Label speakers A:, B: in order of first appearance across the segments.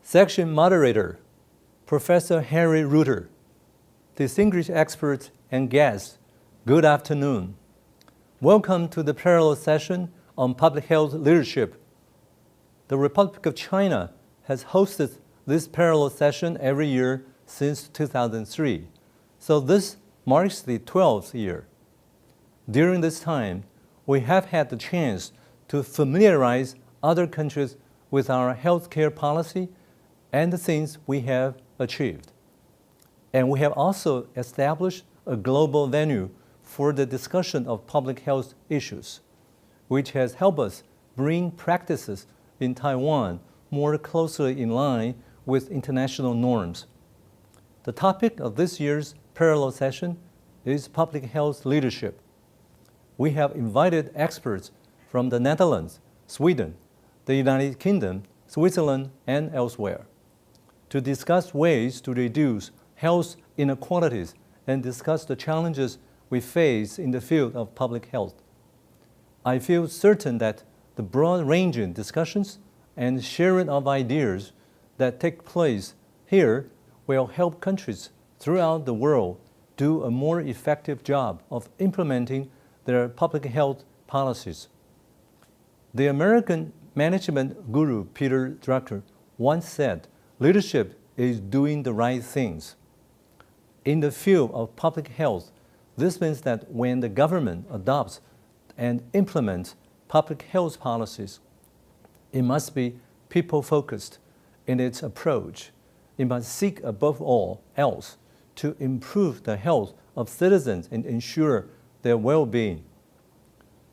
A: Section Moderator, Professor Henry Reuter. Distinguished experts and guests, good afternoon. Welcome to the parallel session on public health leadership. The Republic of China has hosted this parallel session every year since 2003, so this marks the 12th year. During this time, we have had the chance to familiarize other countries with our healthcare policy and the things we have achieved. And we have also established a global venue for the discussion of public health issues, which has helped us bring practices in Taiwan more closely in line with international norms. The topic of this year's parallel session is public health leadership. We have invited experts from the Netherlands, Sweden, the United Kingdom, Switzerland, and elsewhere to discuss ways to reduce health inequalities and discuss the challenges we face in the field of public health. I feel certain that the broad-ranging discussions and sharing of ideas that take place here will help countries throughout the world do a more effective job of implementing their public health policies. The American management guru Peter Drucker once said, "Leadership is doing the right things." In the field of public health, this means that when the government adopts and implements public health policies, it must be people-focused in its approach. It must seek above all else to improve the health of citizens and ensure their well-being.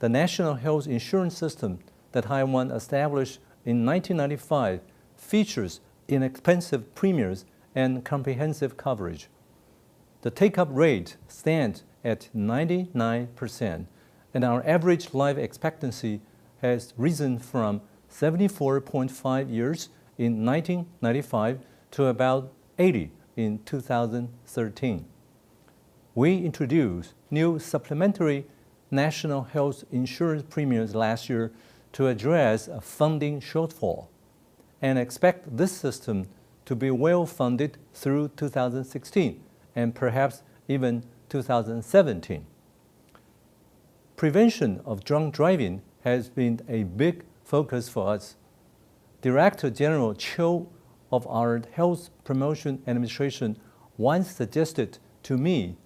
A: The National Health Insurance System that Taiwan established in 1995 features inexpensive premiums and comprehensive coverage. The take-up rate stands at 99%, and our average life expectancy has risen from 74.5 years in 1995 to about 80 in 2013. We introduced new supplementary national health insurance premiums last year to address a funding shortfall and expect this system to be well funded through 2016 and perhaps even 2017. Prevention of drunk driving has been a big focus for us. Director General Chiu of our Health Promotion Administration once suggested to me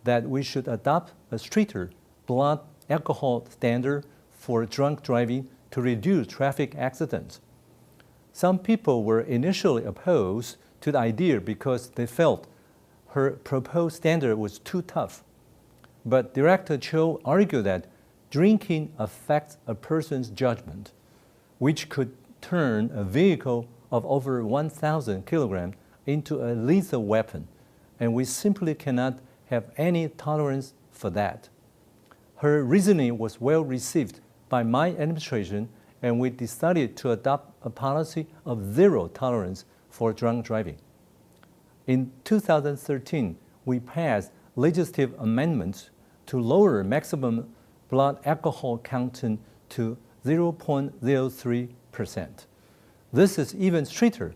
A: that we should adopt a stricter blood alcohol standard for drunk driving to reduce traffic accidents. Some people were initially opposed to the idea because they felt her proposed standard was too tough. But Director Chiu argued that drinking affects a person's judgment, which could turn a vehicle of over 1,000 kilograms into a lethal weapon, and we simply cannot have any tolerance for that. Her reasoning was well received by my administration, and we decided to adopt a policy of zero tolerance for drunk driving. In 2013, we passed legislative amendments to lower maximum blood alcohol content to 0.03%. This is even stricter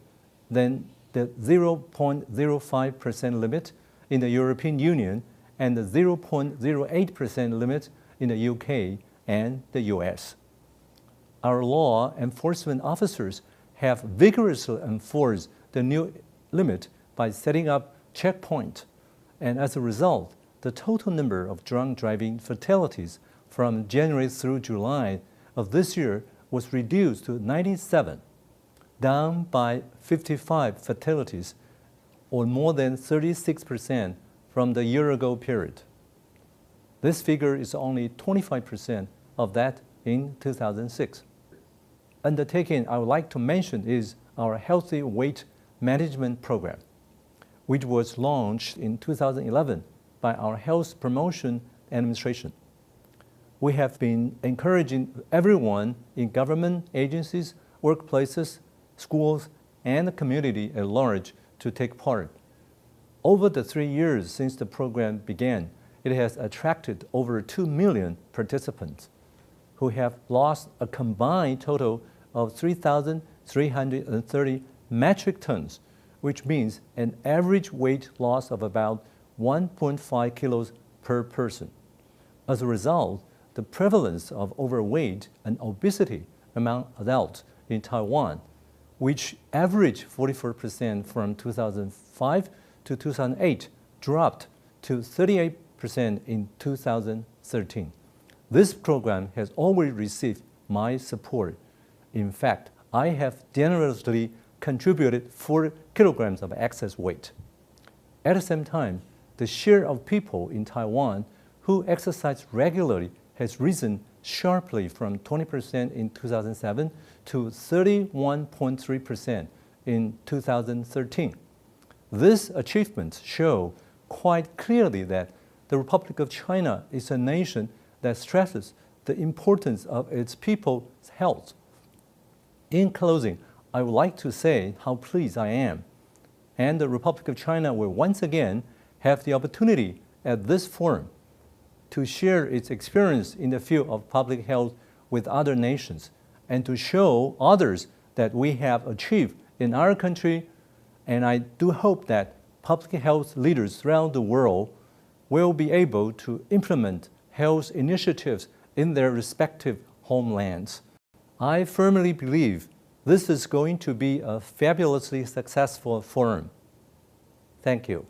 A: than the 0.05% limit in the European Union and the 0.08% limit in the UK and the US. Our law enforcement officers have vigorously enforced the new limit by setting up checkpoints, and as a result, the total number of drunk driving fatalities from January through July of this year was reduced to 97, down by 55 fatalities, or more than 36% from the year-ago period. This figure is only 25% of that in 2006. Undertaking I would like to mention is our Healthy Weight Management Program, which was launched in 2011 by our Health Promotion Administration. We have been encouraging everyone in government agencies, workplaces, schools, and the community at large to take part. Over the 3 years since the program began, it has attracted over 2 million participants who have lost a combined total of 3,330 metric tons, which means an average weight loss of about 1.5 kilos per person. As a result, the prevalence of overweight and obesity among adults in Taiwan, which averaged 44% from 2005 to 2008, dropped to 38% in 2013. This program has always received my support. In fact, I have generously contributed 4 kilograms of excess weight. At the same time, the share of people in Taiwan who exercise regularly has risen sharply from 20% in 2007 to 31.3% in 2013. These achievements show quite clearly that the Republic of China is a nation that stresses the importance of its people's health. In closing, I would like to say how pleased I am, and the Republic of China will once again have the opportunity at this forum to share its experience in the field of public health with other nations and to show others that we have achieved in our country. And I do hope that public health leaders throughout the world will be able to implement health initiatives in their respective homelands. I firmly believe this is going to be a fabulously successful forum. Thank you.